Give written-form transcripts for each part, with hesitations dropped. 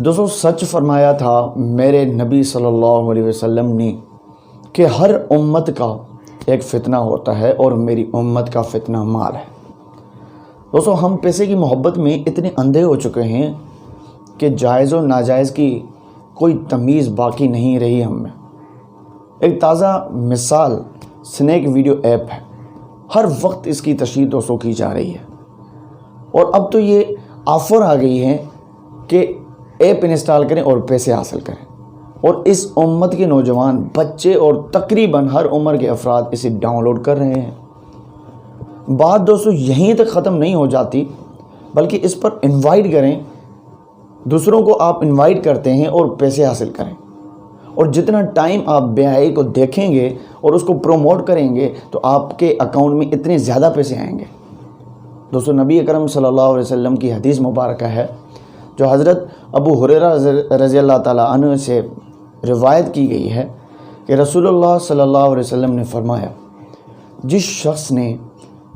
دوستو سچ فرمایا تھا میرے نبی صلی اللہ علیہ وسلم نے کہ ہر امت کا ایک فتنہ ہوتا ہے اور میری امت کا فتنہ مال ہے۔ دوستو ہم پیسے کی محبت میں اتنے اندھے ہو چکے ہیں کہ جائز و ناجائز کی کوئی تمیز باقی نہیں رہی ہم میں۔ ایک تازہ مثال سنیک ویڈیو ایپ ہے، ہر وقت اس کی تشہیر دوستوں کی جا رہی ہے، اور اب تو یہ آفر آ گئی ہے کہ ایپ انسٹال کریں اور پیسے حاصل کریں، اور اس امت کے نوجوان بچے اور تقریباً ہر عمر کے افراد اسے ڈاؤن لوڈ کر رہے ہیں۔ بات دوستو یہیں تک ختم نہیں ہو جاتی، بلکہ اس پر انوائٹ کریں، دوسروں کو آپ انوائٹ کرتے ہیں اور پیسے حاصل کریں، اور جتنا ٹائم آپ بے حیائی کو دیکھیں گے اور اس کو پروموٹ کریں گے تو آپ کے اکاؤنٹ میں اتنے زیادہ پیسے آئیں گے۔ دوستو نبی اکرم صلی اللہ علیہ وسلم کی حدیث مبارکہ ہے جو حضرت ابو ہریرہ رضی اللہ تعالیٰ عنہ سے روایت کی گئی ہے کہ رسول اللہ صلی اللہ علیہ وسلم نے فرمایا، جس شخص نے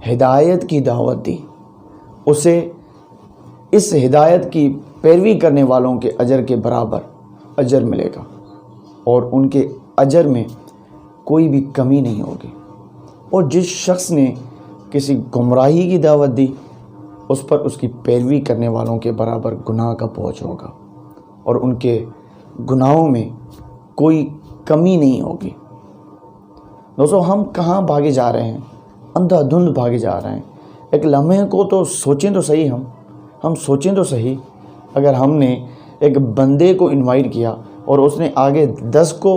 ہدایت کی دعوت دی اسے اس ہدایت کی پیروی کرنے والوں کے اجر کے برابر اجر ملے گا، اور ان کے اجر میں کوئی بھی کمی نہیں ہوگی، اور جس شخص نے کسی گمراہی کی دعوت دی اس پر اس کی پیروی کرنے والوں کے برابر گناہ کا بوجھ ہوگا، اور ان کے گناہوں میں کوئی کمی نہیں ہوگی۔ دوستو ہم کہاں بھاگے جا رہے ہیں؟ اندھا دھند بھاگے جا رہے ہیں۔ ایک لمحے کو تو سوچیں تو صحیح، ہم سوچیں تو صحیح، اگر ہم نے ایک بندے کو انوائٹ کیا اور اس نے آگے 10 کو،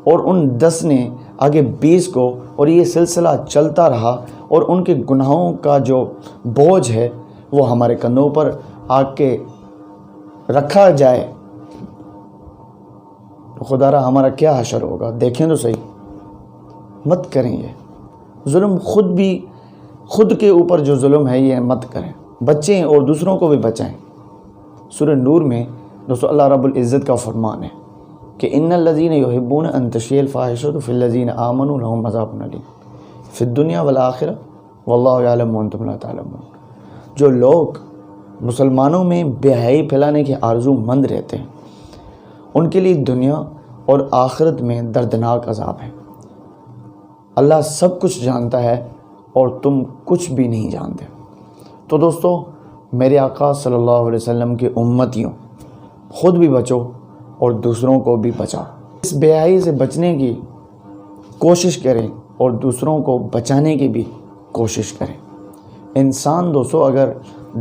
اور ان 10 نے آگے 20 کو، اور یہ سلسلہ چلتا رہا، اور ان کے گناہوں کا جو بوجھ ہے وہ ہمارے کندھوں پر آ کے رکھا جائے تو خدا را ہمارا کیا حشر ہوگا؟ دیکھیں تو صحیح، مت کریں یہ ظلم، خود کے اوپر جو ظلم ہے یہ مت کریں، بچیں اور دوسروں کو بھی بچائیں۔ سورہ نور میں دوستو اللہ رب العزت کا فرمان ہے کہ ان الذین یحبون ان تشیع الفاحشۃ فی الذین آمنوا لہم عذاب علیم فی الدنیا والآخرہ واللہ یعلم وانتم لا تعلمون۔ جو لوگ مسلمانوں میں بے حیائی پھیلانے کے آرزو مند رہتے ہیں ان کے لیے دنیا اور آخرت میں دردناک عذاب ہے۔ اللہ سب کچھ جانتا ہے اور تم کچھ بھی نہیں جانتے۔ تو دوستو میرے آقا صلی اللہ علیہ وسلم کے امتیوں، خود بھی بچو اور دوسروں کو بھی بچاؤ۔ اس بے حیائی سے بچنے کی کوشش کریں اور دوسروں کو بچانے کی بھی کوشش کریں۔ انسان دوستو اگر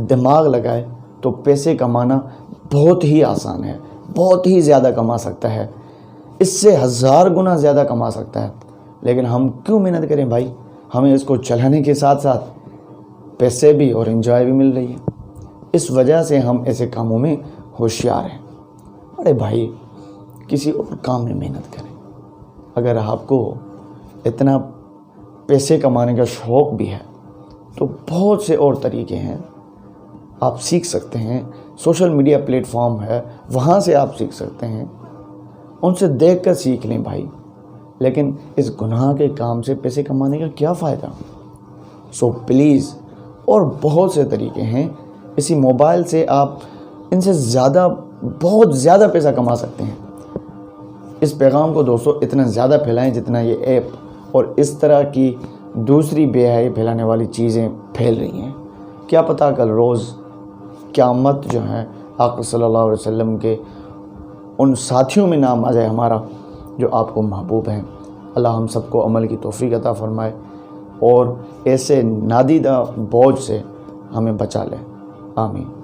دماغ لگائے تو پیسے کمانا بہت ہی آسان ہے، بہت ہی زیادہ کما سکتا ہے، اس سے 1000 گنا زیادہ کما سکتا ہے، لیکن ہم کیوں محنت کریں بھائی؟ ہمیں اس کو چلانے کے ساتھ ساتھ پیسے بھی اور انجوائے بھی مل رہی ہے، اس وجہ سے ہم ایسے کاموں میں ہوشیار ہیں۔ ارے بھائی کسی اور کام میں محنت کریں۔ اگر آپ کو اتنا پیسے کمانے کا شوق بھی ہے تو بہت سے اور طریقے ہیں، آپ سیکھ سکتے ہیں، سوشل میڈیا پلیٹ فارم ہے وہاں سے آپ سیکھ سکتے ہیں، ان سے دیکھ کر سیکھ لیں بھائی، لیکن اس گناہ کے کام سے پیسے کمانے کا کیا فائدہ؟ سو پلیز، اور بہت سے طریقے ہیں، اسی موبائل سے آپ ان سے بہت زیادہ پیسہ کما سکتے ہیں۔ اس پیغام کو دوستو اتنا زیادہ پھیلائیں جتنا یہ ایپ اور اس طرح کی دوسری بے حیائی پھیلانے والی چیزیں پھیل رہی ہیں۔ کیا پتہ کل روز قیامت جو ہے آقا صلی اللہ علیہ وسلم کے ان ساتھیوں میں نام آ جائے ہمارا جو آپ کو محبوب ہیں۔ اللہ ہم سب کو عمل کی توفیق عطا فرمائے اور ایسے نادیدہ بوجھ سے ہمیں بچا لے، آمین۔